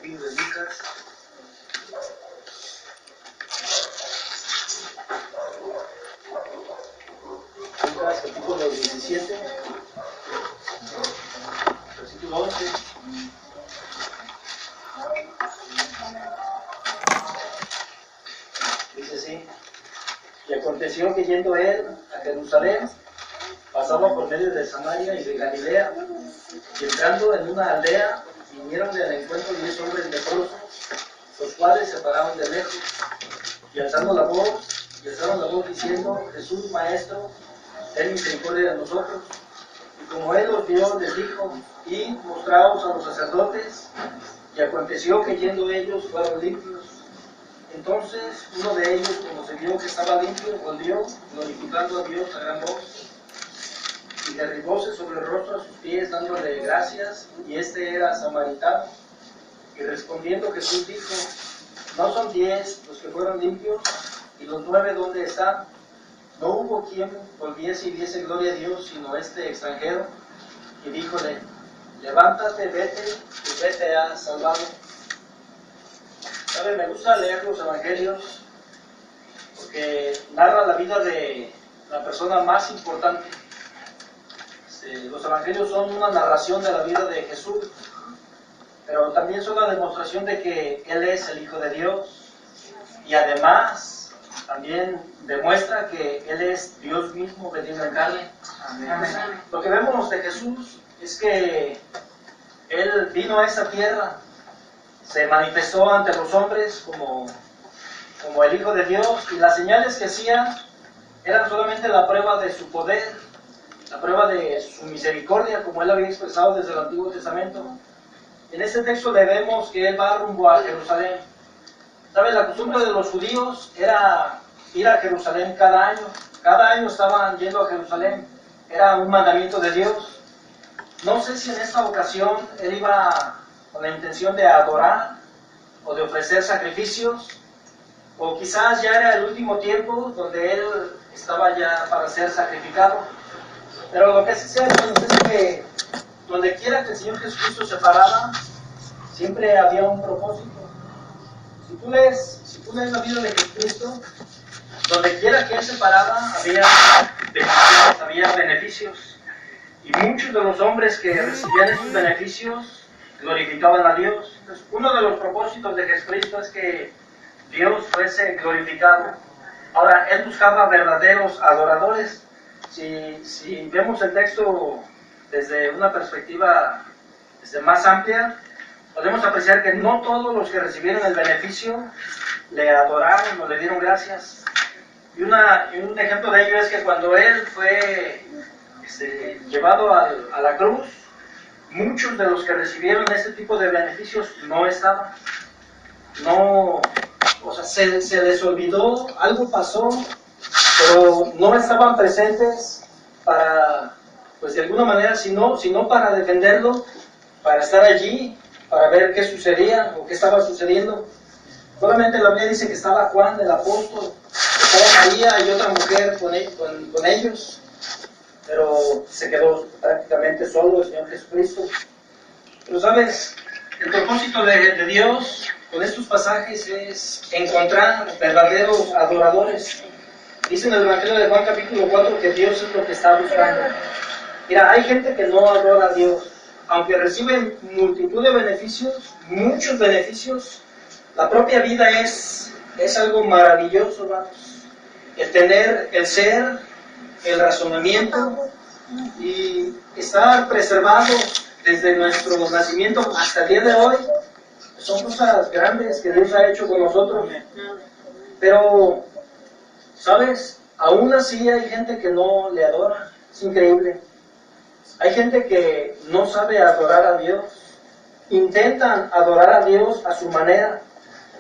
libro de Lucas. Lucas capítulo 17, versículo 11. Dice así: y aconteció que yendo él a Jerusalén, pasaba por medio de Samaria y de Galilea, y entrando en una aldea, vinieron al encuentro 10 hombres leprosos, los cuales se pararon de lejos, y alzaron la voz diciendo: Jesús, Maestro, ten misericordia de nosotros. Y como él los vio, les dijo: id, mostraos a los sacerdotes. Y aconteció que yendo ellos fueron limpios. Entonces uno de ellos, como se vio que estaba limpio, volvió, glorificando a Dios a gran voz, y derribóse sobre el rostro a sus pies, dándole gracias, y este era samaritano. Y respondiendo Jesús dijo: ¿no son 10 los que fueron limpios? ¿Y los 9 dónde están? No hubo quien volviese y diese gloria a Dios, sino este extranjero. Y díjole: levántate, vete, y vete a salvado. ¿Sabe? Me gusta leer los evangelios porque narra la vida de la persona más importante. Los evangelios son una narración de la vida de Jesús, pero también son la demostración de que Él es el Hijo de Dios, y además también demuestra que Él es Dios mismo venido en carne. Amén. Lo que vemos de Jesús es que Él vino a esta tierra, se manifestó ante los hombres como el Hijo de Dios, y las señales que hacía eran solamente la prueba de su poder, la prueba de su misericordia, como Él había expresado desde el Antiguo Testamento. En este texto le vemos que Él va rumbo a Jerusalén. ¿Sabes? La costumbre de los judíos era ir a Jerusalén cada año. Cada año estaban yendo a Jerusalén. Era un mandamiento de Dios. No sé si en esta ocasión Él iba con la intención de adorar o de ofrecer sacrificios, o quizás ya era el último tiempo donde Él estaba ya para ser sacrificado. Pero lo que sí sé es que donde quiera que el Señor Jesucristo se paraba, siempre había un propósito. Si tú lees la vida de Jesucristo, donde quiera que Él se paraba, había bendiciones, había beneficios. Y muchos de los hombres que recibían estos beneficios glorificaban a Dios. Entonces, uno de los propósitos de Jesucristo es que Dios fuese glorificado. Ahora, Él buscaba verdaderos adoradores. Si vemos el texto desde una perspectiva más amplia, podemos apreciar que no todos los que recibieron el beneficio le adoraron o le dieron gracias. Y un ejemplo de ello es que cuando Él fue llevado a la cruz, muchos de los que recibieron este tipo de beneficios no estaban. Se les olvidó, algo pasó, pero no estaban presentes para, pues de alguna manera, sino para defenderlo, para estar allí, para ver qué sucedía o qué estaba sucediendo. Solamente la Biblia dice que estaba Juan el apóstol, estaba María y otra mujer con ellos, pero se quedó prácticamente solo el Señor Jesucristo. Pero sabes, el propósito de Dios con estos pasajes es encontrar verdaderos adoradores. Dice en el Evangelio de Juan capítulo 4 que Dios es lo que está buscando. Mira, hay gente que no adora a Dios, aunque reciben multitud de beneficios, muchos beneficios. La propia vida es algo maravilloso, hermanos. El tener, el ser, el razonamiento y estar preservado desde nuestro nacimiento hasta el día de hoy, son cosas grandes que Dios ha hecho con nosotros. Pero, ¿sabes? Aún así hay gente que no le adora. Es increíble. Hay gente que no sabe adorar a Dios. Intentan adorar a Dios a su manera.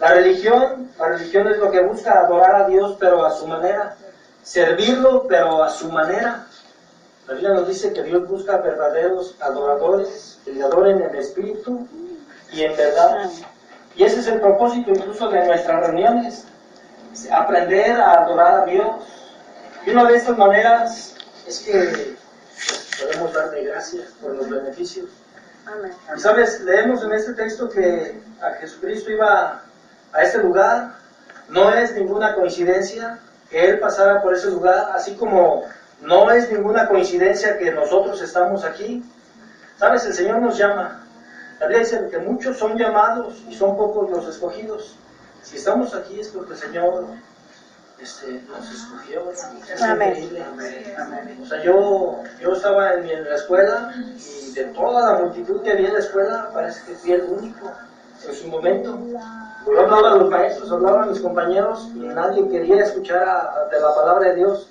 La religión es lo que busca, adorar a Dios, pero a su manera. Servirlo, pero a su manera. La Biblia nos dice que Dios busca verdaderos adoradores, que le adoren en espíritu y en verdad. Y ese es el propósito incluso de nuestras reuniones. Aprender a adorar a Dios. Y una de estas maneras es que podemos darle gracias por los beneficios. Y sabes, leemos en este texto que a Jesucristo iba a este lugar. No es ninguna coincidencia que Él pasara por ese lugar, así como no es ninguna coincidencia que nosotros estamos aquí. Sabes, el Señor nos llama. La Biblia dice que muchos son llamados y son pocos los escogidos. Si estamos aquí es porque el Señor nos escogió. Es increíble. O sea, yo estaba en la escuela y de toda la multitud que había en la escuela, parece que fui el único en su momento. Yo hablaba a los maestros, hablaba a mis compañeros y nadie quería escuchar de la palabra de Dios.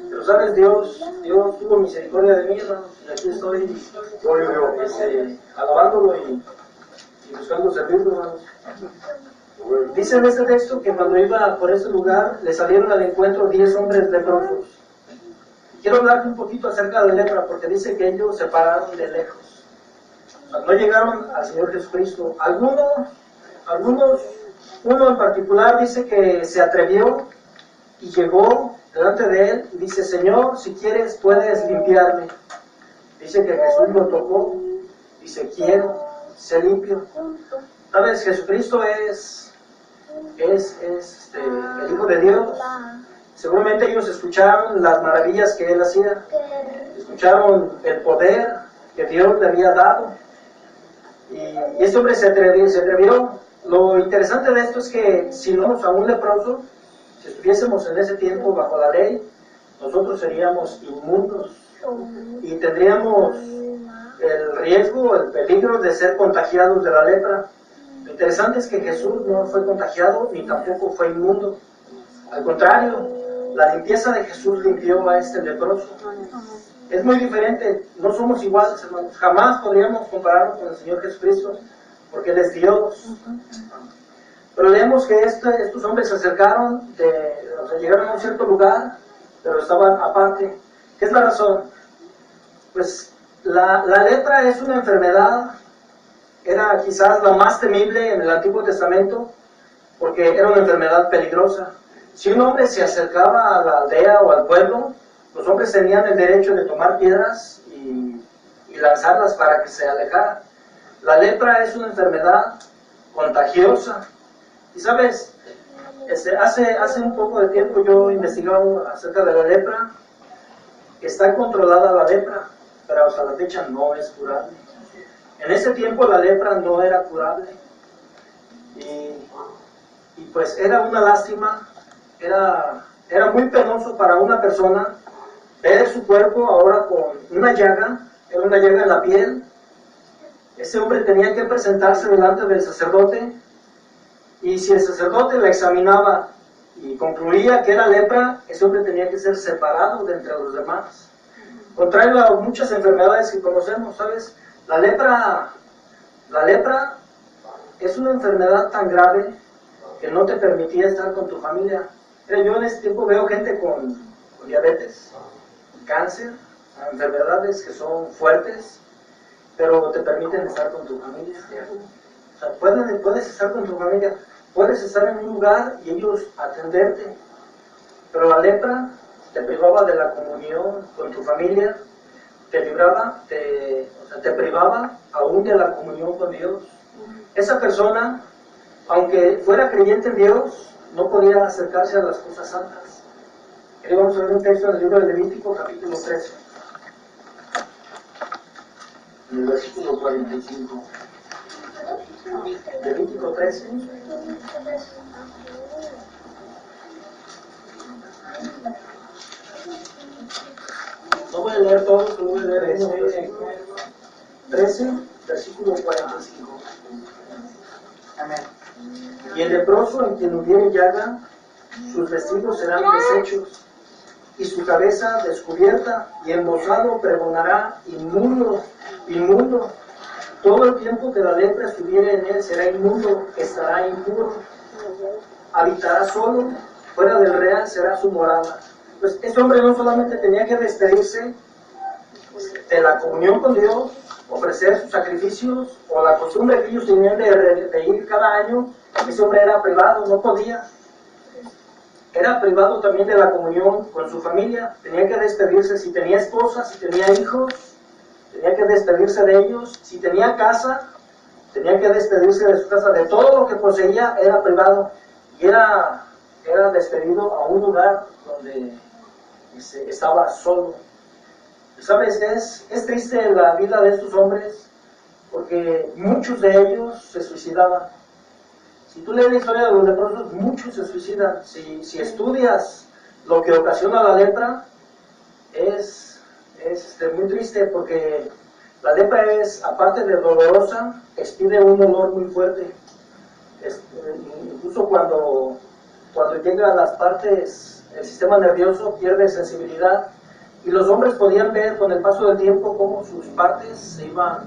Pero sabes, Dios tuvo misericordia de mí, hermanos, y aquí estoy alabándolo y buscando servirlo, hermanos. Dice en este texto que cuando iba por este lugar le salieron al encuentro 10 hombres leprosos. Quiero hablarte un poquito acerca de la lepra, porque dice que ellos se pararon de lejos. O sea, no llegaron al Señor Jesucristo. Uno en particular dice que se atrevió y llegó delante de él y dice: Señor, si quieres puedes limpiarme. Dice que Jesús lo tocó, dice: quiero, sé limpio. ¿Sabes? Jesucristo es el Hijo de Dios. Seguramente ellos escucharon las maravillas que Él hacía, escucharon el poder que Dios le había dado, y este hombre se atrevió. Lo interesante de esto es que si no a un leproso, si estuviésemos en ese tiempo bajo la ley, nosotros seríamos inmundos y tendríamos el riesgo, el peligro de ser contagiados de la lepra. Lo interesante es que Jesús no fue contagiado ni tampoco fue inmundo. Al contrario, la limpieza de Jesús limpió a este leproso. Es muy diferente, no somos iguales, hermanos. Jamás podríamos compararnos con el Señor Jesucristo, porque Él es Dios. Pero leemos que estos hombres se acercaron, llegaron a un cierto lugar, pero estaban aparte. ¿Qué es la razón? Pues la lepra es una enfermedad, era quizás la más temible en el Antiguo Testamento, porque era una enfermedad peligrosa. Si un hombre se acercaba a la aldea o al pueblo, los hombres tenían el derecho de tomar piedras y lanzarlas para que se alejara. La lepra es una enfermedad contagiosa. Y sabes, hace un poco de tiempo yo he investigado acerca de la lepra. Está controlada la lepra, pero hasta la fecha no es curable. En ese tiempo la lepra no era curable. Y pues era una lástima, era muy penoso para una persona ver su cuerpo ahora con una llaga, era una llaga en la piel. Ese hombre tenía que presentarse delante del sacerdote, y si el sacerdote la examinaba y concluía que era lepra, ese hombre tenía que ser separado de entre los demás. Contrario a muchas enfermedades que conocemos, ¿sabes? La lepra es una enfermedad tan grave que no te permitía estar con tu familia. Mira, yo en este tiempo veo gente con diabetes, cáncer, enfermedades que son fuertes, pero te permiten estar con tu familia. O sea, puedes estar con tu familia, puedes estar en un lugar y ellos atenderte, pero la lepra te privaba de la comunión con tu familia, te privaba aún de la comunión con Dios. Esa persona, aunque fuera creyente en Dios, no podía acercarse a las cosas santas. Aquí vamos a ver un texto en el libro de Levítico, capítulo 13, en el versículo 45. Levítico 13. No voy a leer todo, solo voy a leer 13, versículo 45. Amén. Y el leproso en quien hubiere llaga, sus vestidos serán deshechos, y su cabeza descubierta, y embozado pregonará: inmundo, inmundo. Todo el tiempo que la lepra estuviere en él será inmundo, estará impuro. Habitará solo, fuera del real será su morada. Pues este hombre no solamente tenía que despedirse de la comunión con Dios, ofrecer sus sacrificios, o la costumbre que ellos tenían de ir cada año. Ese hombre era privado, no podía. Era privado también de la comunión con su familia. Tenía que despedirse. Si tenía esposa, si tenía hijos, tenía que despedirse de ellos. Si tenía casa, tenía que despedirse de su casa, de todo lo que poseía era privado, y era despedido a un lugar donde estaba solo. ¿Sabes? Es triste la vida de estos hombres, porque muchos de ellos se suicidaban. Si tú lees la historia de los leprosos, muchos se suicidan. Si estudias lo que ocasiona la lepra, es muy triste, porque la lepra es, aparte de dolorosa, expide un olor muy fuerte. Incluso cuando llega a las partes, el sistema nervioso pierde sensibilidad, y los hombres podían ver con el paso del tiempo cómo sus partes se iban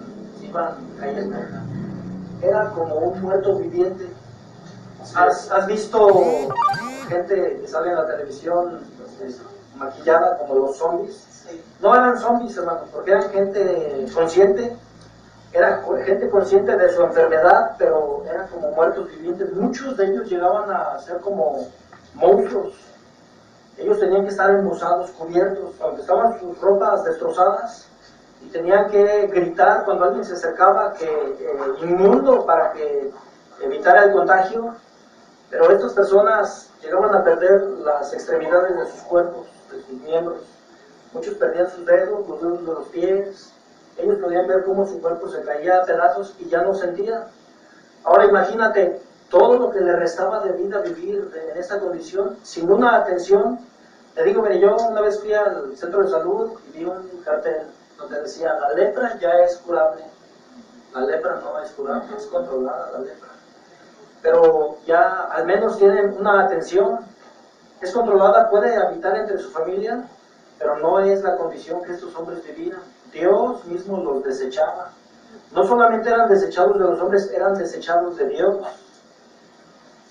cayendo. Era como un muerto viviente. ¿Has visto gente que sale en la televisión maquillada como los zombies? No eran zombies, hermano, porque eran gente consciente, era gente consciente de su enfermedad, pero eran como muertos vivientes. Muchos de ellos llegaban a ser como monstruos. Ellos tenían que estar embosados, cubiertos, aunque estaban sus ropas destrozadas, y tenían que gritar cuando alguien se acercaba, que inmundo, para que evitara el contagio. Pero estas personas llegaban a perder las extremidades de sus cuerpos, de sus miembros. Muchos perdían sus dedos, los dedos de los pies. Ellos podían ver cómo su cuerpo se caía a pedazos y ya no sentían. Ahora imagínate todo lo que le restaba de vida vivir en esta condición, sin una atención. Te digo, mire, yo una vez fui al centro de salud y vi un cartel donde decía: la lepra ya es curable. La lepra no es curable, es controlada la lepra. Pero ya al menos tienen una atención. Es controlada, puede habitar entre su familia, pero no es la condición que estos hombres vivían. Dios mismo los desechaba. No solamente eran desechados de los hombres, eran desechados de Dios.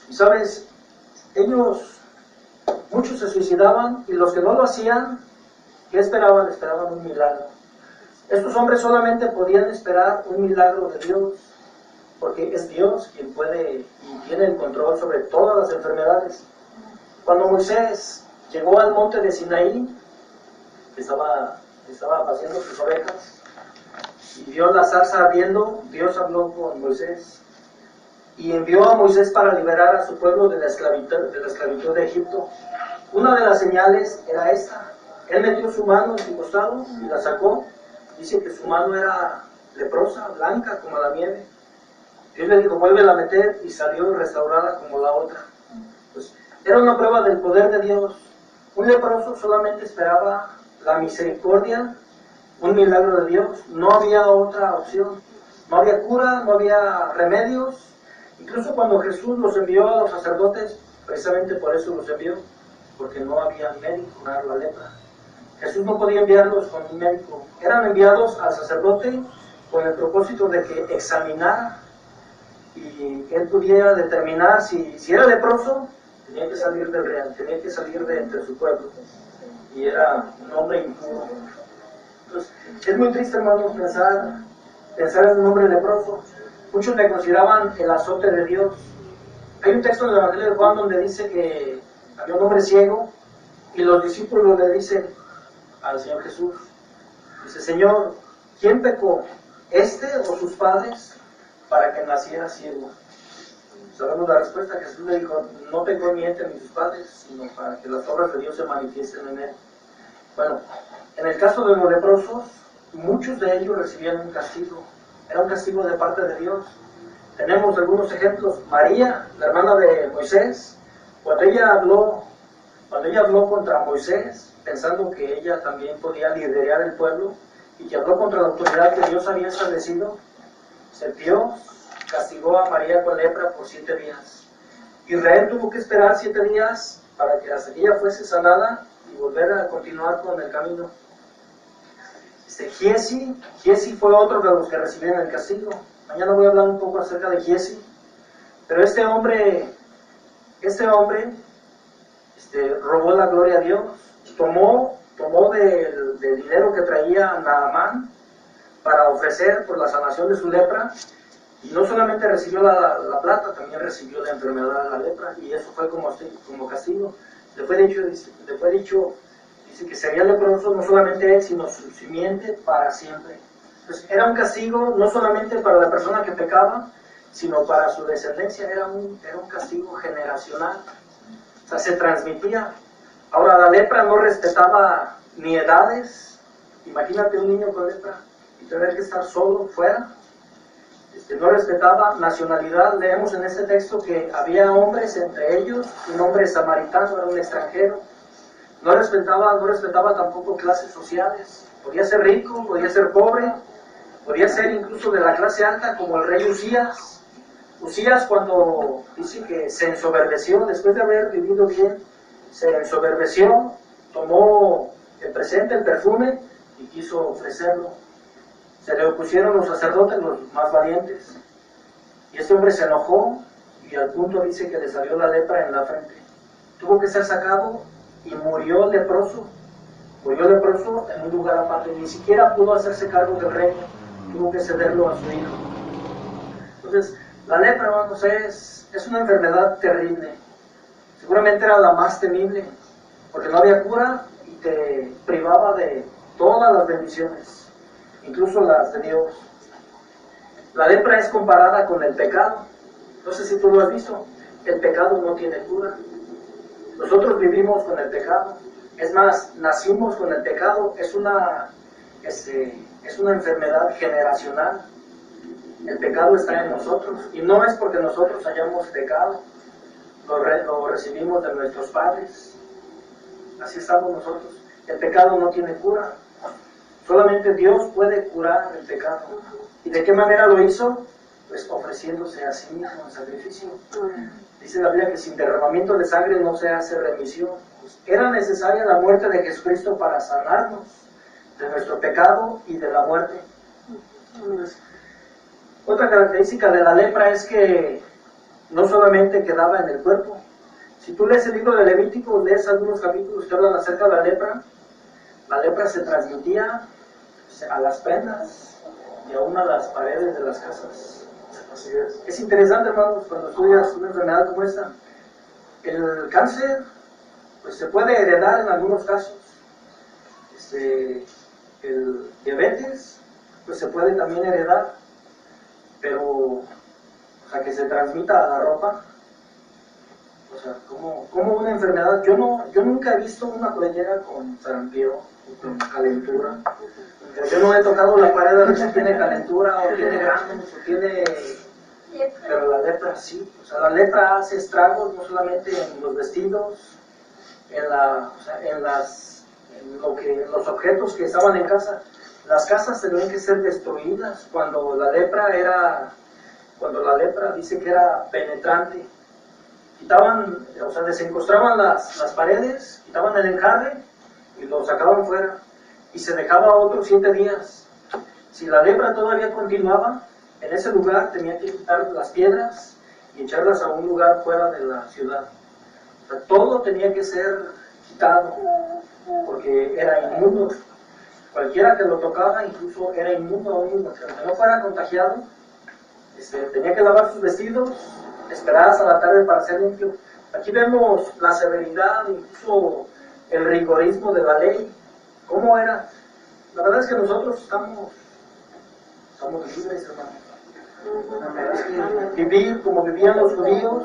Y sabes, muchos se suicidaban, y los que no lo hacían, ¿qué esperaban? Esperaban un milagro. Estos hombres solamente podían esperar un milagro de Dios, porque es Dios quien puede y tiene el control sobre todas las enfermedades. Cuando Moisés llegó al monte de Sinaí, estaba paciendo sus ovejas, y vio la zarza ardiendo, Dios habló con Moisés, y envió a Moisés para liberar a su pueblo de la esclavitud de Egipto. Una de las señales era esta: él metió su mano en su costado y la sacó. Dice que su mano era leprosa, blanca como la nieve. Dios le dijo: vuélvela a meter, y salió restaurada como la otra. Pues era una prueba del poder de Dios. Un leproso solamente esperaba la misericordia, un milagro de Dios. No había otra opción. No había cura, no había remedios. Incluso cuando Jesús los envió a los sacerdotes, precisamente por eso los envió, porque no había médico para la lepra. Jesús no podía enviarlos con un médico. Eran enviados al sacerdote con el propósito de que examinara y que él pudiera determinar si era leproso. Tenía que salir del real, tenía que salir de entre su pueblo, y era un hombre impuro. Entonces, es muy triste, hermanos, pensar en un hombre leproso. Muchos le consideraban el azote de Dios. Hay un texto en el Evangelio de Juan donde dice que había un hombre ciego, y los discípulos le dicen al Señor Jesús, dice: Señor, ¿quién pecó, este o sus padres, para que naciera ciego? Sabemos la respuesta. Jesús le dijo: no pecó ni este ni sus padres, sino para que las obras de Dios se manifiesten en él. Bueno, en el caso de los leprosos, muchos de ellos recibían un castigo. Era un castigo de parte de Dios. Tenemos algunos ejemplos. María, la hermana de Moisés, cuando ella habló contra Moisés, pensando que ella también podía liderar el pueblo, y que habló contra la autoridad que Dios había establecido, Dios castigó a María con lepra por 7 días. Israel tuvo que esperar 7 días para que hasta que ella fuese sanada y volver a continuar con el camino. Giezi fue otro de los que recibieron el castigo. Mañana voy a hablar un poco acerca de Giezi. Pero este hombre robó la gloria a Dios. Tomó del dinero que traía Naamán para ofrecer por la sanación de su lepra, y no solamente recibió la plata, también recibió la enfermedad de la lepra, y eso fue como castigo. Le fue dicho, dice que sería leproso no solamente él, sino su simiente para siempre. Pues era un castigo no solamente para la persona que pecaba, sino para su descendencia. Era un castigo generacional. O sea, se transmitía. Ahora, la lepra no respetaba ni edades. Imagínate un niño con lepra y tener que estar solo, fuera. No respetaba nacionalidad. Leemos en este texto que había hombres, entre ellos un hombre samaritano, era un extranjero. No respetaba tampoco clases sociales. Podía ser rico, podía ser pobre, podía ser incluso de la clase alta, como el rey Usías. Usías, cuando dice que se ensoberbeció, después de haber vivido bien, se ensoberbeció, tomó el presente, el perfume, y quiso ofrecerlo. Se le opusieron los sacerdotes, los más valientes, y este hombre se enojó, y al punto dice que le salió la lepra en la frente. Tuvo que ser sacado y murió leproso en un lugar aparte. Ni siquiera pudo hacerse cargo del reino, tuvo que cederlo a su hijo. Entonces, la lepra, hermanos, es una enfermedad terrible. Seguramente era la más temible, porque no había cura y te privaba de todas las bendiciones, incluso las de Dios. La lepra es comparada con el pecado. No sé si tú lo has visto. El pecado no tiene cura. Nosotros vivimos con el pecado. Es más, nacimos con el pecado. Es una enfermedad generacional. El pecado está en nosotros. Y no es porque nosotros hayamos pecado. Lo recibimos de nuestros padres. Así estamos nosotros. El pecado no tiene cura. Solamente Dios puede curar el pecado. ¿Y de qué manera lo hizo? Pues ofreciéndose a sí mismo en sacrificio. Dice la Biblia que sin derramamiento de sangre no se hace remisión. Pues era necesaria la muerte de Jesucristo para sanarnos de nuestro pecado y de la muerte. Entonces, otra característica de la lepra es que no solamente quedaba en el cuerpo. Si tú lees el libro de Levítico, lees algunos capítulos que hablan acerca de la lepra se transmitía a las prendas y aún a las paredes de las casas. Así es. Es interesante, hermanos, cuando estudias una enfermedad como esta. El cáncer, pues se puede heredar en algunos casos. El diabetes, pues se puede también heredar, pero, o sea, que se transmita a la ropa. O sea, como una enfermedad. Yo nunca he visto una playera con sarampión o con calentura. Yo no he tocado la pared a ver si tiene calentura o tiene granos o tiene... Pero la lepra sí. O sea, la lepra hace estragos no solamente en los vestidos, en los objetos que estaban en casa. Las casas tenían que ser destruidas cuando la lepra dice que era penetrante. Quitaban, o sea, desencostraban las paredes, quitaban el enjarre y lo sacaban fuera y se dejaba otros 7 días. Si la lepra todavía continuaba, en ese lugar tenía que quitar las piedras y echarlas a un lugar fuera de la ciudad. O sea, todo tenía que ser quitado porque era inmundo. Cualquiera que lo tocaba incluso era inmundo aún, aunque no fuera contagiado, tenía que lavar sus vestidos, esperadas a la tarde para ser limpio. Aquí vemos la severidad, incluso el rigorismo de la ley. ¿Cómo era? La verdad es que nosotros estamos libres, hermano. La verdad es que vivir como vivían los judíos,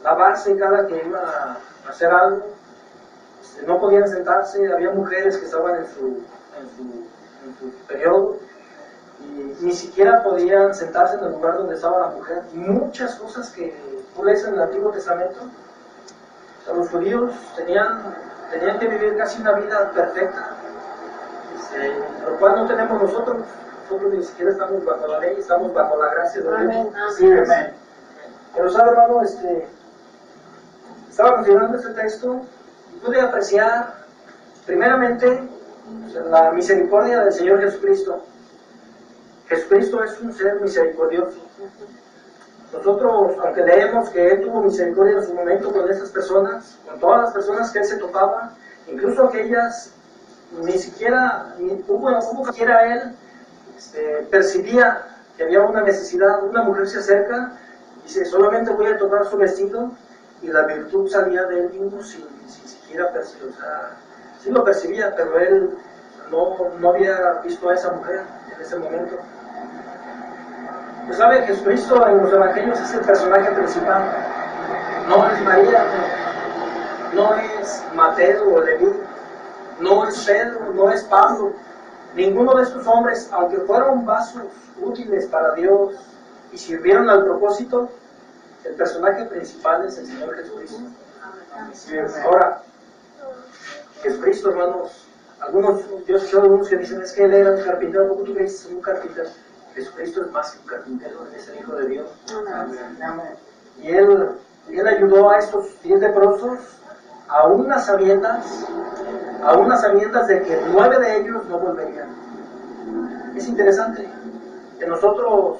lavarse cada que iban a hacer algo, no podían sentarse, había mujeres que estaban en su periodo, y ni siquiera podían sentarse en el lugar donde estaba la mujer. Muchas cosas que tú lees en el Antiguo Testamento. O sea, los judíos tenían que vivir casi una vida perfecta, lo cual no tenemos nosotros. Nosotros ni siquiera estamos bajo la ley, estamos bajo la gracia de Dios. Sí, amén. Pero sabe, hermano, estaba considerando este texto y pude apreciar primeramente la misericordia del Señor Jesucristo. Jesucristo es un ser misericordioso. Nosotros, aunque leemos que Él tuvo misericordia en su momento con esas personas, con todas las personas que Él se topaba, incluso aquellas ni siquiera Él percibía que había una necesidad. Una mujer se acerca y dice, solamente voy a tocar su vestido, y la virtud salía de Él mismo sin siquiera percibir. O sea, sí lo percibía, pero Él no había visto a esa mujer. en ese momento. Pues sabe, Jesucristo en los evangelios es el personaje principal. No es María, no es Mateo o Leví, no es Pedro, no es Pablo. Ninguno de estos hombres, aunque fueron vasos útiles para Dios y sirvieron al propósito, el personaje principal es el Señor Jesucristo. Ahora, Jesucristo, hermanos, yo he escuchado algunos que dicen, es que él era un carpintero, ¿cómo tú crees que es un carpintero? Jesucristo es más que un carpintero, es el Hijo de Dios. Y él ayudó a estos 10 leprosos a unas sabiendas de que 9 de ellos no volverían. Es interesante que nosotros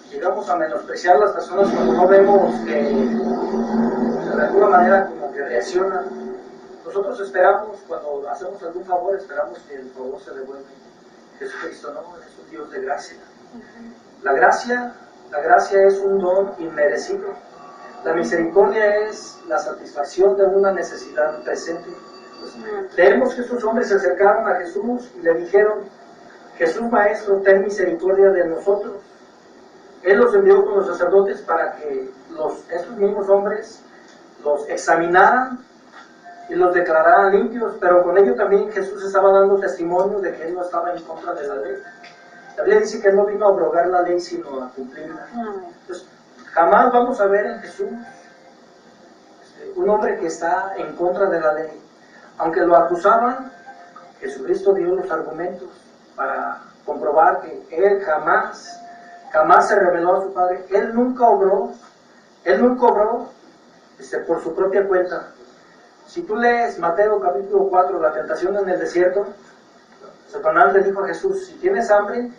llegamos a menospreciar a las personas cuando no vemos que de alguna manera como que reaccionan. Nosotros esperamos, cuando hacemos algún favor, esperamos que el favor se devuelva. Jesucristo no, es un Dios de gracia. La gracia es un don inmerecido. La misericordia es la satisfacción de una necesidad presente. Leemos que estos hombres se acercaron a Jesús y le dijeron, Jesús Maestro, ten misericordia de nosotros. Él los envió con los sacerdotes para que estos mismos hombres los examinaran y los declararan limpios, pero con ello también Jesús estaba dando testimonio de que él no estaba en contra de la ley. La Biblia dice que él no vino a abrogar la ley, sino a cumplirla. Entonces, jamás vamos a ver en Jesús un hombre que está en contra de la ley. Aunque lo acusaban, Jesucristo dio los argumentos para comprobar que él jamás se rebeló a su Padre. Él nunca obró por su propia cuenta. Si tú lees Mateo capítulo 4, la tentación en el desierto, Satanás le dijo a Jesús, si tienes hambre,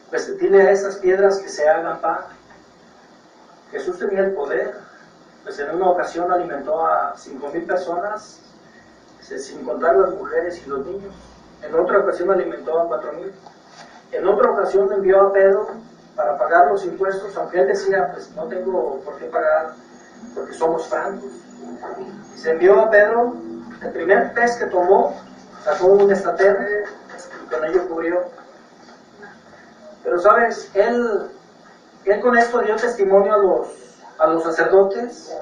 pues dile a esas piedras que se hagan pan. Jesús tenía el poder, pues en una ocasión alimentó a 5,000 personas, sin contar las mujeres y los niños. En otra ocasión alimentó a 4,000. En otra ocasión envió a Pedro para pagar los impuestos, aunque él decía, pues no tengo por qué pagar, porque somos francos. Y se envió a Pedro, el primer pez que tomó, sacó un estaterre y con ello cubrió. Pero sabes, él con esto dio testimonio a los sacerdotes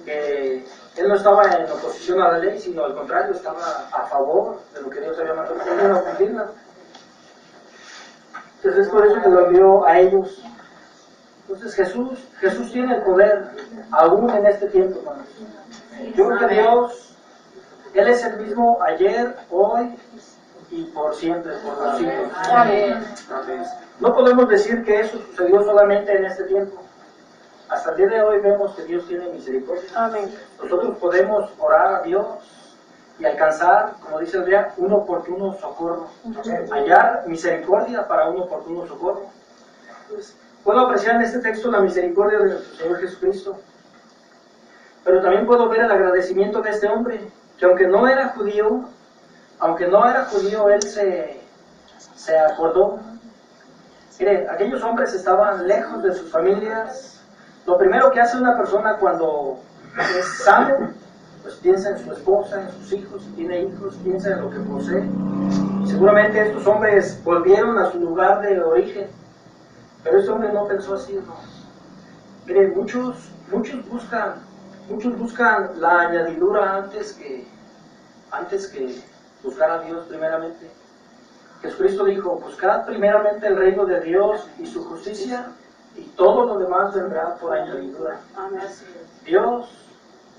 que él no estaba en oposición a la ley, sino al contrario, estaba a favor de lo que Dios había mandado. Él iba a cumplirla. Entonces es por eso que lo envió a ellos. Entonces Jesús tiene el poder aún en este tiempo, hermanos. Yo creo que Dios, Él es el mismo ayer, hoy y por siempre, por los siglos. No podemos decir que eso sucedió solamente en este tiempo. Hasta el día de hoy vemos que Dios tiene misericordia. Amén. Nosotros podemos orar a Dios y alcanzar, como dice Andrea, un oportuno socorro. Hallar misericordia para un oportuno socorro. Pues, puedo apreciar en este texto la misericordia de nuestro Señor Jesucristo. Pero también puedo ver el agradecimiento de este hombre, que aunque no era judío, él se acordó. Mire, aquellos hombres estaban lejos de sus familias. Lo primero que hace una persona cuando es sano, pues piensa en su esposa, en sus hijos, si tiene hijos, piensa en lo que posee. Seguramente estos hombres volvieron a su lugar de origen, pero este hombre no pensó así, ¿no? Mire, muchos buscan la añadidura antes que buscar a Dios primeramente. Jesucristo dijo, buscad primeramente el reino de Dios y su justicia, y todo lo demás vendrá por añadidura. Dios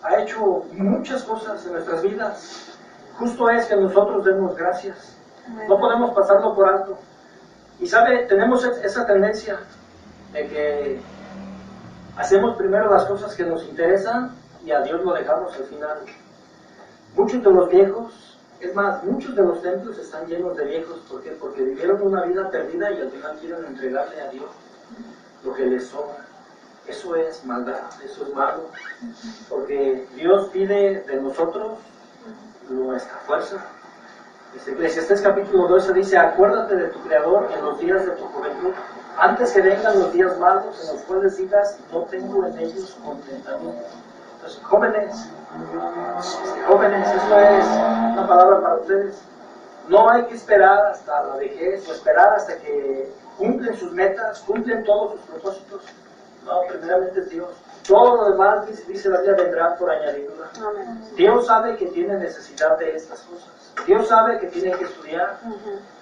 ha hecho muchas cosas en nuestras vidas. Justo es que nosotros demos gracias. No podemos pasarlo por alto. Y sabe, tenemos esa tendencia de que hacemos primero las cosas que nos interesan y a Dios lo dejamos al final. Muchos de los viejos, es más, muchos de los templos están llenos de viejos. ¿Por qué? Porque vivieron una vida perdida y al final quieren entregarle a Dios lo que les sobra. Eso es maldad, eso es malo, porque Dios pide de nosotros nuestra fuerza. Eclesiastés capítulo 12 dice, acuérdate de tu Creador en los días de tu juventud, antes que vengan los días malos en los cuales digas, no tengo en ellos contentamiento. Entonces, jóvenes, eso es una palabra para ustedes. No hay que esperar hasta la vejez o esperar hasta que cumplen sus metas, cumplen todos sus propósitos. No, primeramente es Dios. Todo lo demás, dice la Biblia, vendrá por añadidura. Dios sabe que tiene necesidad de estas cosas. Dios sabe que tienen que estudiar.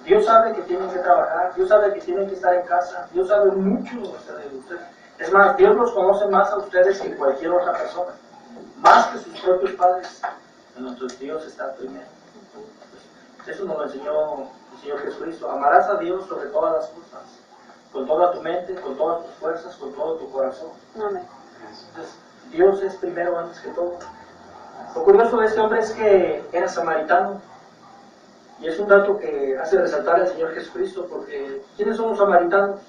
Dios sabe que tienen que trabajar. Dios sabe que tienen que estar en casa. Dios sabe mucho de ustedes. Es más, Dios los conoce más a ustedes que cualquier otra persona. Más que sus propios padres. Entonces Dios está primero. Eso nos lo enseñó el Señor Jesucristo. Amarás a Dios sobre todas las cosas. Con toda tu mente, con todas tus fuerzas, con todo tu corazón. Amén. Entonces, Dios es primero antes que todo. Lo curioso de este hombre es que era samaritano. Y es un dato que hace resaltar al Señor Jesucristo, porque ¿quiénes son los samaritanos?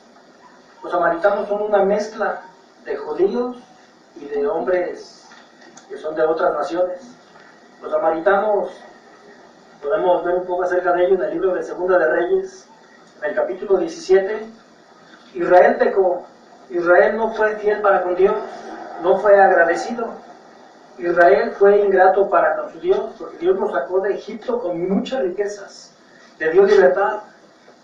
Los samaritanos son una mezcla de judíos y de hombres que son de otras naciones. Los samaritanos, podemos ver un poco acerca de ellos en el libro de Segunda de Reyes, en el capítulo 17. Israel pecó. Israel no fue fiel para con Dios, no fue agradecido. Israel fue ingrato para con su Dios, porque Dios nos sacó de Egipto con muchas riquezas, le dio libertad.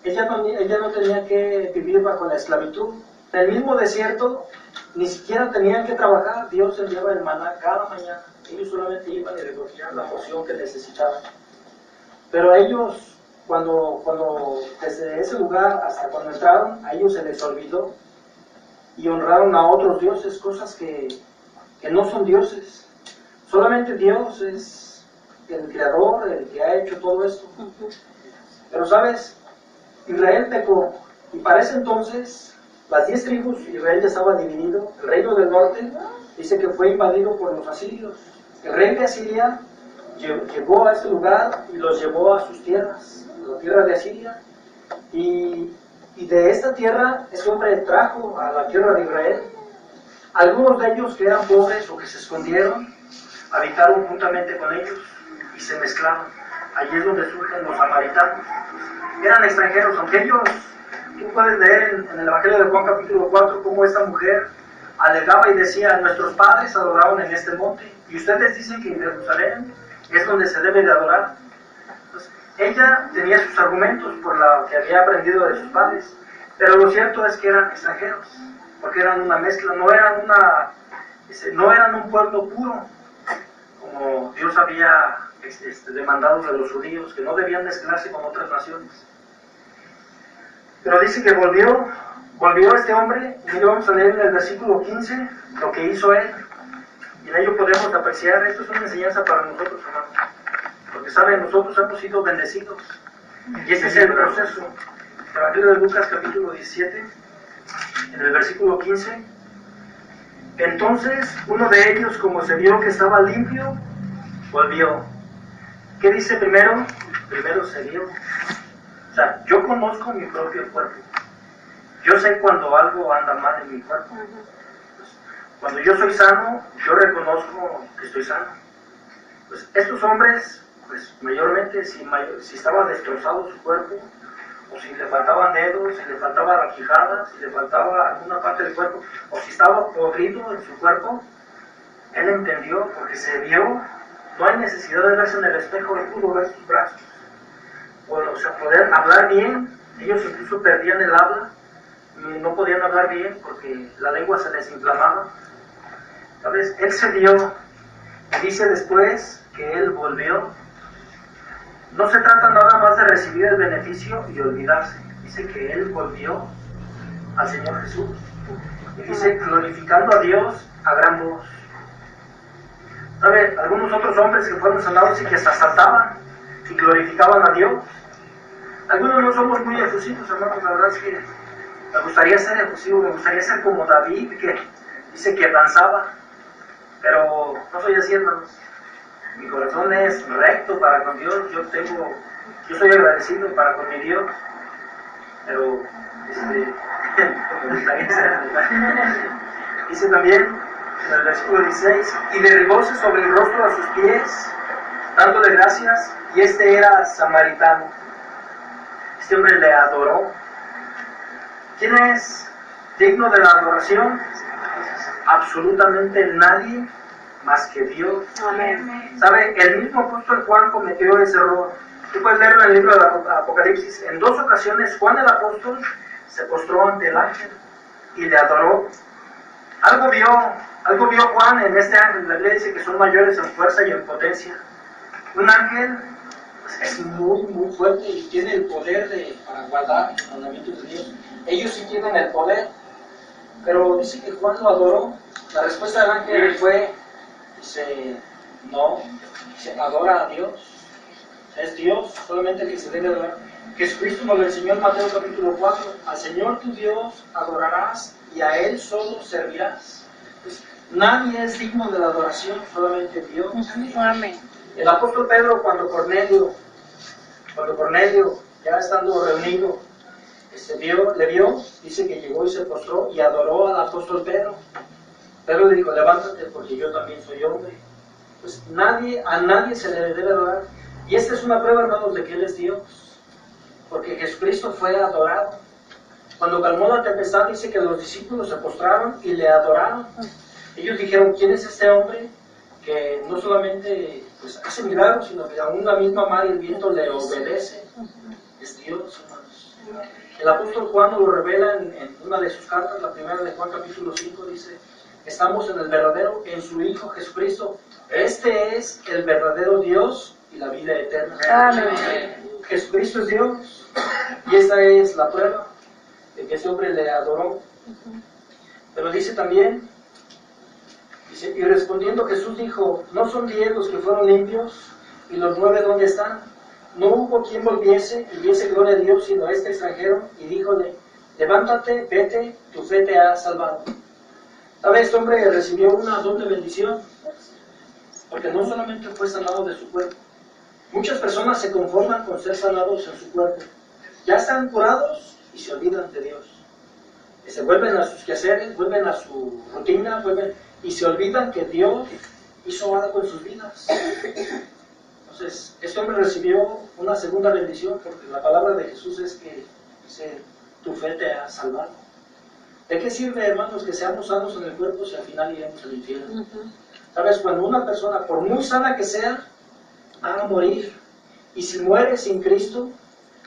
Ella no tenía que vivir bajo la esclavitud. En el mismo desierto, ni siquiera tenían que trabajar. Dios enviaba el maná cada mañana. Ellos solamente iban y recogían la porción que necesitaban. Pero a ellos, cuando desde ese lugar hasta cuando entraron, a ellos se les olvidó y honraron a otros dioses, cosas que no son dioses. Solamente Dios es el creador, el que ha hecho todo esto. Pero sabes, Israel pecó, y para ese entonces las 10 tribus, Israel ya estaba dividido. El reino del norte dice que fue invadido por los asirios. El rey de Asiria llegó a este lugar y los llevó a sus tierras, a la tierra de Asiria, y de esta tierra ese hombre trajo a la tierra de Israel. Algunos de ellos que eran pobres o que se escondieron, habitaron juntamente con ellos y se mezclaron. Allí es donde surgen los samaritanos. Eran extranjeros, aunque ellos, tú puedes leer en el Evangelio de Juan capítulo 4 cómo esta mujer alegaba y decía: nuestros padres adoraron en este monte, y ustedes dicen que en Jerusalén es donde se debe de adorar. Entonces, ella tenía sus argumentos por lo que había aprendido de sus padres, pero lo cierto es que eran extranjeros, porque eran una mezcla, no eran un pueblo puro, como Dios había demandado de los judíos, que no debían mezclarse con otras naciones. Pero dice que volvió este hombre, y vamos a leer en el versículo 15 lo que hizo él, y en ello podemos apreciar. Esto es una enseñanza para nosotros, hermanos, porque saben, nosotros hemos sido bendecidos, y ese es el proceso. El Evangelio de Lucas capítulo 17, en el versículo 15: entonces uno de ellos, como se vio que estaba limpio, volvió. ¿Qué dice primero? Primero se vio. O sea, yo conozco mi propio cuerpo. Yo sé cuando algo anda mal en mi cuerpo. Cuando yo soy sano, yo reconozco que estoy sano. Pues estos hombres, pues mayormente, si estaba destrozado su cuerpo, o si le faltaban dedos, si le faltaba la quijada, si le faltaba alguna parte del cuerpo, o si estaba podrido en su cuerpo, él entendió, porque se vio. No hay necesidad de verse en el espejo, él pudo ver sus brazos. O sea, poder hablar bien. Ellos incluso perdían el habla, no podían hablar bien porque la lengua se les inflamaba. ¿Sabes? Él se vio, y dice después que él volvió. No se trata nada más de recibir el beneficio y olvidarse. Dice que él volvió al Señor Jesús. Y dice, glorificando a Dios a gran voz. ¿Sabe? Algunos otros hombres que fueron sanados y que se saltaban y glorificaban a Dios. Algunos no somos muy efusivos, hermanos. La verdad es que me gustaría ser efusivo, me gustaría ser como David, que dice que danzaba. Pero no soy así, hermanos. Mi corazón es recto para con Dios. Yo soy agradecido para con mi Dios. Pero, me gustaría ser. Dice también en el versículo 16: y derribóse sobre el rostro a sus pies, dándole gracias, y este era samaritano. Este hombre le adoró. ¿Quién es digno de la adoración? Absolutamente nadie más que Dios. Amén. ¿Sabe? El mismo apóstol Juan cometió ese error. Tú puedes leerlo en el libro de Apocalipsis. En 2 ocasiones Juan el apóstol se postró ante el ángel y le adoró. Algo vio Juan en este ángel. La Biblia dice que son mayores en fuerza y en potencia. Un ángel pues, es muy fuerte y tiene el poder para guardar los mandamientos de Dios. Ellos sí tienen el poder, pero dice que Juan lo adoró. La respuesta del ángel fue, dice, no, se adora a Dios. Es Dios solamente el que se debe adorar. Jesucristo nos lo enseñó en Mateo capítulo 4. Al Señor tu Dios adorarás y a Él solo servirás. Pues, nadie es digno de la adoración, solamente Dios. Amén. El apóstol Pedro, cuando Cornelio, ya estando reunido, le vio, dice que llegó y se postró y adoró al apóstol Pedro. Pedro le dijo, levántate porque yo también soy hombre. Pues a nadie se le debe adorar. Y esta es una prueba, hermanos, de que Él es Dios. Porque Jesucristo fue adorado. Cuando calmó la tempestad, dice que los discípulos se postraron y le adoraron. Ellos dijeron, ¿quién es este hombre que no solamente pues, hace milagros, sino que aún la misma mar y el viento le obedece? Es Dios, hermanos. El apóstol Juan nos lo revela en una de sus cartas, la primera de Juan capítulo 5, dice, estamos en el verdadero, en su Hijo Jesucristo. Este es el verdadero Dios y la vida eterna. Amén. Jesucristo es Dios y esta es la prueba de que ese hombre le adoró. Pero dice también, y respondiendo Jesús dijo, ¿no son 10 los que fueron limpios? ¿Y los 9 dónde están? No hubo quien volviese y diese gloria a Dios sino este extranjero, y díjole, levántate, vete, tu fe te ha salvado. ¿Sabes? Este hombre recibió una doble bendición, porque no solamente fue sanado de su cuerpo. Muchas personas se conforman con ser sanados en su cuerpo. Ya están curados y se olvidan de Dios. Y se vuelven a sus quehaceres, vuelven a su rutina, y se olvidan que Dios hizo algo en sus vidas. Entonces, este hombre recibió una segunda bendición, porque la palabra de Jesús es que dice, tu fe te ha salvado. ¿De qué sirve, hermanos, que seamos sanos en el cuerpo si al final iremos al infierno? ¿Sabes? Cuando una persona, por muy sana que sea, va a morir. Y si muere sin Cristo,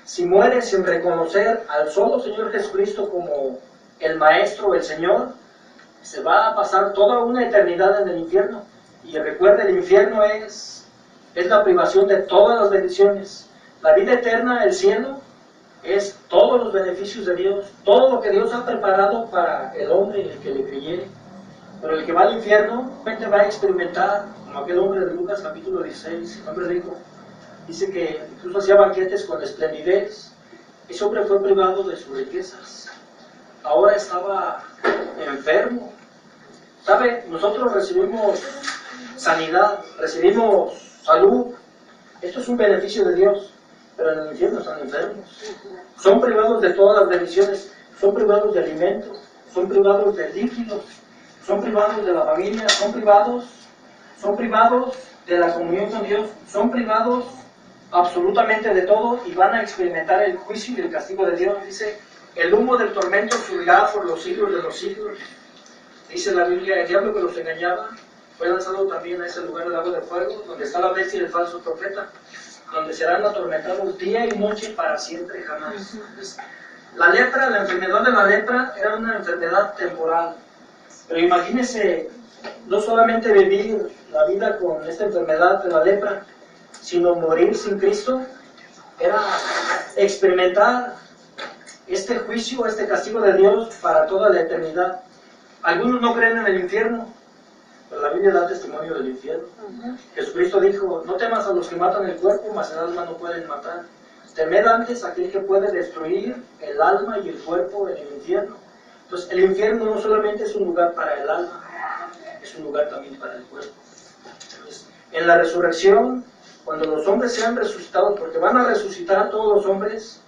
si muere sin reconocer al solo Señor Jesucristo como el Maestro, el Señor, se va a pasar toda una eternidad en el infierno. Y recuerde, el infierno es la privación de todas las bendiciones. La vida eterna, el cielo, es todos los beneficios de Dios, todo lo que Dios ha preparado para el hombre, el que le creyere. Pero el que va al infierno, va a experimentar, como aquel hombre de Lucas capítulo 16, el hombre rico, dice que incluso hacía banquetes con esplendidez. Ese hombre fue privado de sus riquezas. Ahora estaba enfermo. ¿Sabe? Nosotros recibimos sanidad, recibimos salud. Esto es un beneficio de Dios, pero en el infierno están enfermos. Son privados de todas las bendiciones, son privados de alimento, son privados de líquidos, son privados de la familia, son privados de la comunión con Dios, son privados absolutamente de todo y van a experimentar el juicio y el castigo de Dios. Dice, el humo del tormento subirá por los siglos de los siglos. Dice la Biblia, el diablo que los engañaba fue lanzado también a ese lugar del lago de fuego, donde está la bestia y el falso profeta, donde serán atormentados día y noche para siempre jamás. La lepra, la enfermedad de la lepra era una enfermedad temporal. Pero imagínese, no solamente vivir la vida con esta enfermedad de la lepra, sino morir sin Cristo, era experimentar este juicio, este castigo de Dios para toda la eternidad. Algunos no creen en el infierno, pero la Biblia da testimonio del infierno. Jesucristo dijo, no temas a los que matan el cuerpo, mas el alma no pueden matar. Temed antes a aquel que puede destruir el alma y el cuerpo en el infierno. Entonces, el infierno no solamente es un lugar para el alma, es un lugar también para el cuerpo. Entonces, en la resurrección, cuando los hombres sean resucitados, porque van a resucitar todos los hombres,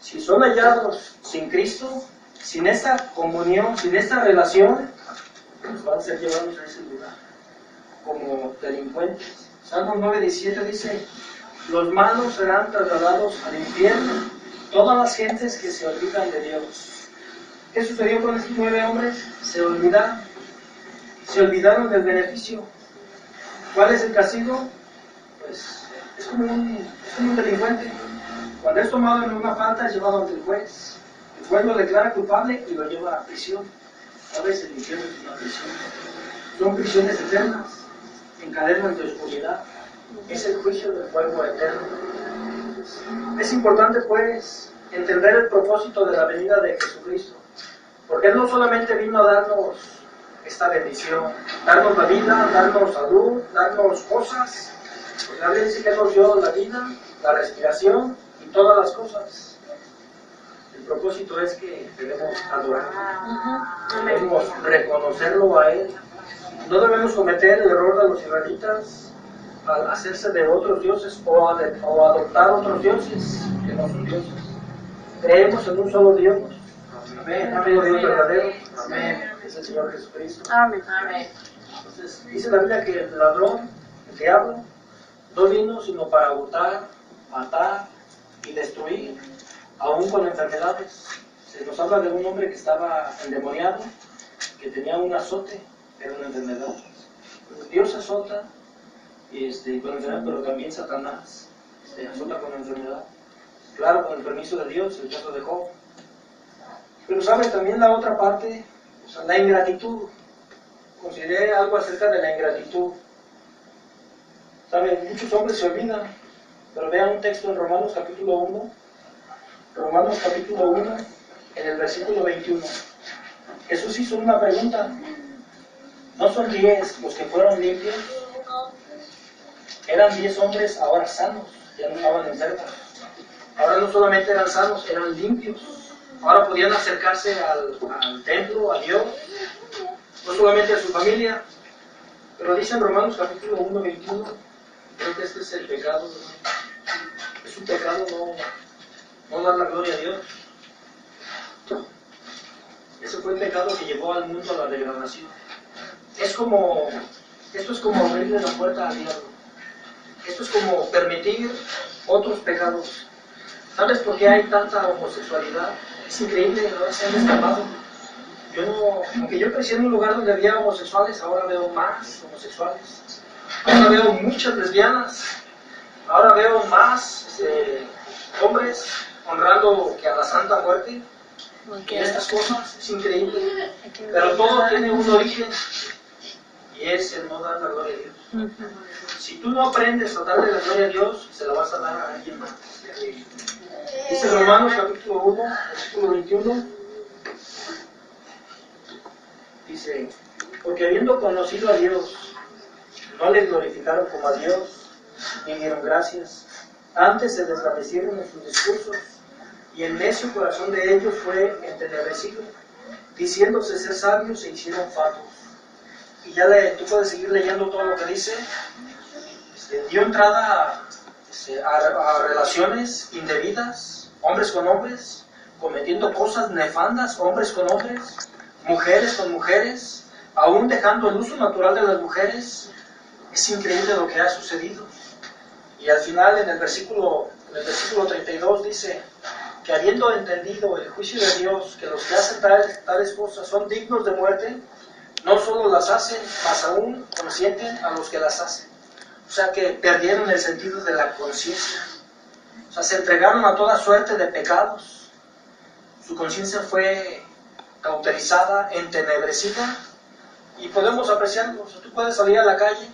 si son hallados sin Cristo, sin esta comunión, sin esta relación, pues van a ser llevados a ese lugar como delincuentes. Salmo 9:17 dice, los malos serán trasladados al infierno, todas las gentes que se olvidan de Dios. ¿Qué sucedió con estos 9 hombres? Se olvidaron del beneficio. ¿Cuál es el castigo? Pues es como un delincuente. Cuando es tomado en una falta, es llevado ante el juez. El juez lo declara culpable y lo lleva a prisión. ¿Sabes? El infierno es una prisión. Son prisiones eternas, encadenas de oscuridad. Es el juicio del fuego eterno. Es importante, pues, entender el propósito de la venida de Jesucristo. Porque Él no solamente vino a darnos esta bendición, darnos la vida, darnos salud, darnos cosas. Porque la Biblia dice que Él nos dio la vida, la respiración y todas las cosas. El propósito es que debemos adorarlo, debemos reconocerlo a Él. No debemos cometer el error de los israelitas al hacerse de otros dioses o adoptar otros dioses que no son dioses. Creemos en un solo Dios. Amén. Un solo Dios verdadero. Amén. Es el Señor Jesucristo. Amén. Entonces, dice la Biblia que el ladrón, el diablo, no vino sino para hurtar, matar y destruir, aún con enfermedades. Se nos habla de un hombre que estaba endemoniado, que tenía un azote, era una enfermedad. Dios azota con enfermedad, pero también Satanás azota con enfermedad. Claro, con el permiso de Dios, el caso de Job. Pero sabe también la otra parte, o sea, la ingratitud. Consideré algo acerca de la ingratitud. ¿Sabe? Muchos hombres se olvidan, pero vean un texto en Romanos capítulo 1. Romanos capítulo 1, en el versículo 21. Jesús hizo una pregunta. ¿No son 10 los que fueron limpios? Eran 10 hombres ahora sanos, ya no estaban enfermos. Ahora no solamente eran sanos, eran limpios. Ahora podían acercarse al templo, a Dios, no solamente a su familia. Pero dice en Romanos capítulo 1, 21, creo que este es el pecado. Es un pecado no dar la gloria a Dios. Ese fue el pecado que llevó al mundo a la degradación. Esto es como abrirle la puerta al diablo. Esto es como permitir otros pecados. ¿Sabes por qué hay tanta homosexualidad? Es increíble, ¿no? Se han escapado. Aunque yo crecí en un lugar donde había homosexuales, ahora veo más homosexuales. Ahora veo muchas lesbianas. Ahora veo más hombres honrando que a la Santa Muerte. Y estas cosas, es increíble. Pero todo tiene un origen. Y es el no dar la gloria a Dios. Si tú no aprendes a darle la gloria a Dios, se la vas a dar a alguien más. Dice Romanos capítulo 1, versículo 21. Dice, porque habiendo conocido a Dios, no le glorificaron como a Dios, ni dieron gracias. Antes se desvanecieron en sus discursos, y el necio corazón de ellos fue entenebrecido. Diciéndose ser sabios, se hicieron fatuos. Y ya tú puedes seguir leyendo todo lo que dice. Dio entrada a relaciones indebidas, hombres con hombres, cometiendo cosas nefandas, hombres con hombres, mujeres con mujeres, aún dejando el uso natural de las mujeres. Es increíble lo que ha sucedido. Y al final, en el versículo 32 dice que habiendo entendido el juicio de Dios, que los que hacen tales cosas son dignos de muerte, no solo las hacen, mas aún consienten a los que las hacen. O sea que perdieron el sentido de la conciencia. O sea, se entregaron a toda suerte de pecados. Su conciencia fue cauterizada, entenebrecida, y podemos apreciarlo. O sea, tú puedes salir a la calle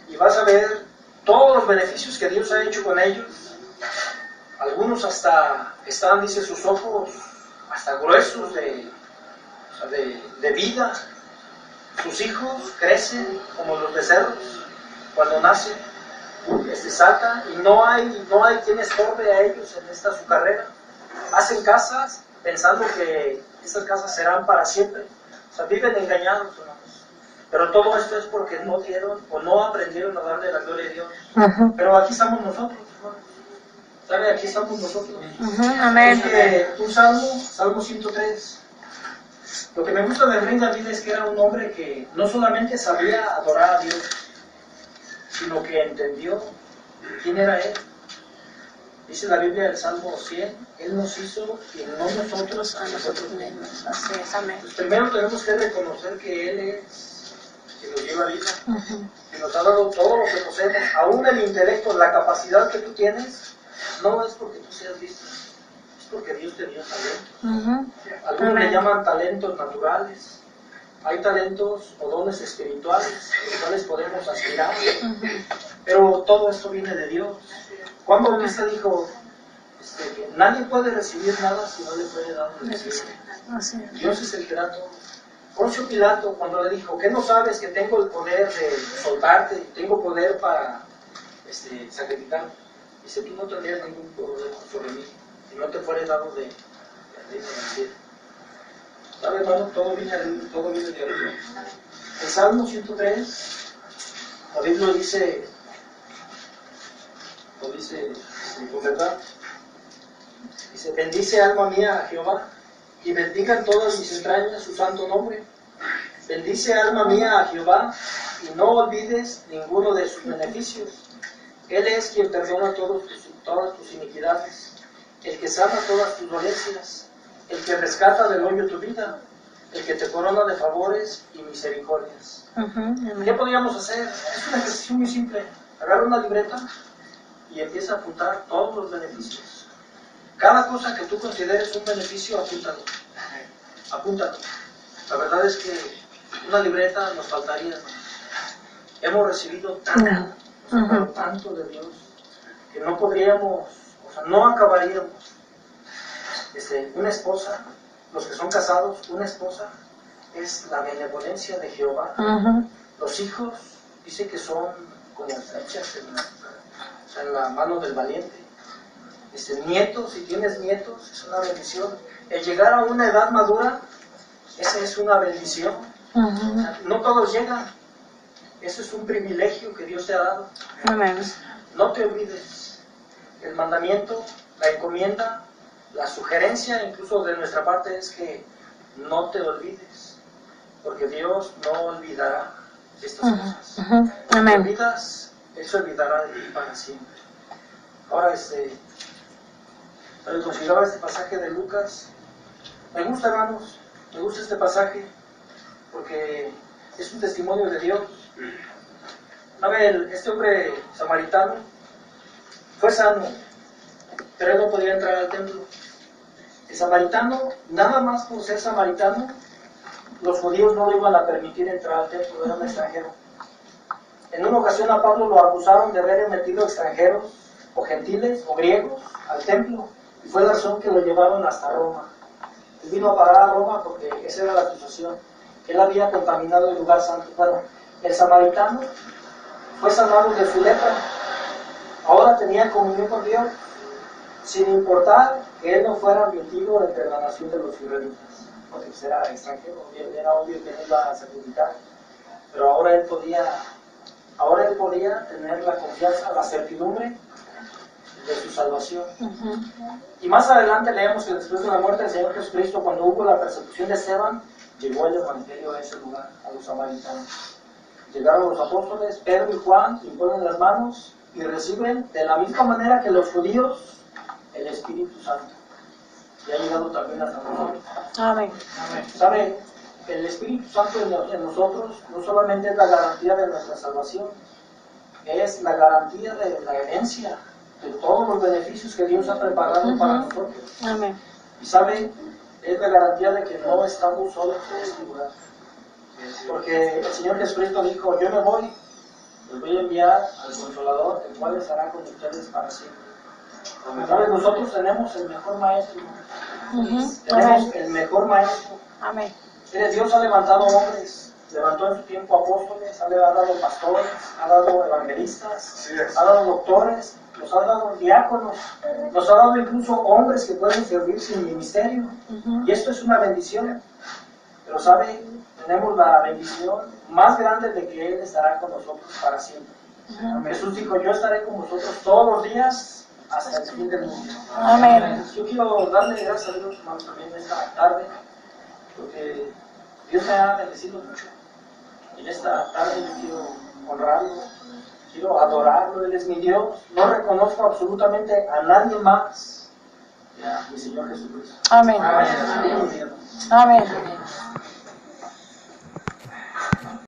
y vas a ver todos los beneficios que Dios ha hecho con ellos. Algunos hasta están, dice, sus ojos hasta gruesos de vida. Sus hijos crecen como los becerros cuando nacen, saltan, y no hay quien estorbe a ellos en esta su carrera. Hacen casas pensando que esas casas serán para siempre. O sea, viven engañados, hermanos. Pero todo esto es porque no dieron o no aprendieron a darle la gloria a Dios. Pero aquí estamos nosotros, hermanos. ¿Sabe? Aquí estamos nosotros. Amén. Un Salmo 103. Lo que me gusta del rey David es que era un hombre que no solamente sabía adorar a Dios, sino que entendió quién era Él. Dice la Biblia del Salmo 100, Él nos hizo y no nosotros a nosotros mismos. Así es, amén. Pues primero tenemos que reconocer que Él es que nos lleva a vida, que nos ha dado todo lo que poseemos, aún el intelecto, la capacidad que tú tienes, no es porque tú seas listo, es porque Dios te dio talento. Algunos le llaman talentos naturales. Hay talentos o dones espirituales, a los cuales podemos aspirar, pero todo esto viene de Dios. Juan Bautista dijo que nadie puede recibir nada si no le puede dar lo que recibe. Dios es el que da todo. Poncio Pilato, cuando le dijo, ¿qué no sabes que tengo el poder de soltarte, tengo poder para sacrificar? Dice, tú no tendrías ningún poder sobre mí si no te fuera dado de reino del cielo. ¿Sabe, hermano? Todo viene de arriba. En Salmo 103, la Biblia lo dice con verdad. Dice, bendice alma mía a Jehová, y bendigan todas mis entrañas su santo nombre. Bendice alma mía a Jehová, y no olvides ninguno de sus beneficios. Él es quien perdona todas tus iniquidades, el que sana todas tus dolencias, el que rescata del hoyo tu vida, el que te corona de favores y misericordias. ¿Qué podríamos hacer? Es un ejercicio muy simple. Agarra una libreta y empieza a apuntar todos los beneficios. Cada cosa que tú consideres un beneficio, apúntalo. Apúntalo. La verdad es que una libreta nos faltaría. Hemos recibido tanto de Dios que no podríamos, no acabaríamos. Una esposa, los que son casados, una esposa es la benevolencia de Jehová. Los hijos dice que son como flechas en la mano del valiente. Nietos, si tienes nietos, es una bendición. El llegar a una edad madura, esa es una bendición. No todos llegan. Eso es un privilegio que Dios te ha dado. No te olvides. El mandamiento, la encomienda, la sugerencia incluso de nuestra parte es que no te olvides, porque Dios no olvidará estas cosas. Si te olvidas, Él se olvidará de ti para siempre. Ahora, consideraba este pasaje de Lucas. Me gusta, hermanos, me gusta este pasaje porque es un testimonio de Dios. Este hombre samaritano fue sano, pero él no podía entrar al templo. El samaritano, nada más por ser samaritano, los judíos no le iban a permitir entrar al templo, era un extranjero. En una ocasión a Pablo lo acusaron de haber metido extranjeros, o gentiles, o griegos, al templo, y fue la razón que lo llevaron hasta Roma. Él vino a parar a Roma porque esa era la acusación. Él había contaminado el lugar santo. Bueno, el samaritano fue sanado de su lepra. Ahora tenía comunión con Dios, sin importar que él no fuera admitido entre la nación de los israelitas, porque era extranjero, era obvio que no iba a sacrificar. Pero ahora él podía tener la confianza, la certidumbre de su salvación. Y más adelante leemos que después de la muerte del Señor Jesucristo, cuando hubo la persecución de Esteban, llegó el Evangelio a ese lugar, a los samaritanos. Llegaron los apóstoles, Pedro y Juan, imponen las manos y reciben de la misma manera que los judíos el Espíritu Santo. Y ha llegado también hasta nosotros. Amén. ¿Sabe? El Espíritu Santo en nosotros no solamente es la garantía de nuestra salvación, es la garantía de la herencia, de todos los beneficios que Dios ha preparado para nosotros. Amén. Y sabe, es la garantía de que no estamos solos en este lugar. Porque el Señor Jesucristo dijo, yo me voy, les voy a enviar al Consolador, el cual estará con ustedes para siempre. ¿Sabes? Nosotros tenemos el mejor maestro. Tenemos el mejor maestro. Amén. Dios ha levantado hombres, levantó en su tiempo apóstoles, ha dado pastores, ha dado evangelistas, ha dado doctores, nos ha dado diáconos, nos ha dado incluso hombres que pueden servir sin ministerio. Y esto es una bendición. Pero ¿sabe? Tenemos la bendición más grande de que Él estará con nosotros para siempre. Jesús dijo, yo estaré con vosotros todos los días hasta el fin del mundo. Amén. Yo quiero darle gracias a Dios, hermano, también esta tarde, porque Dios me ha bendecido mucho. En esta tarde yo quiero honrarlo, quiero adorarlo, Él es mi Dios. No reconozco absolutamente a nadie más que a mi Señor Jesucristo. Amén. Amén. Amén.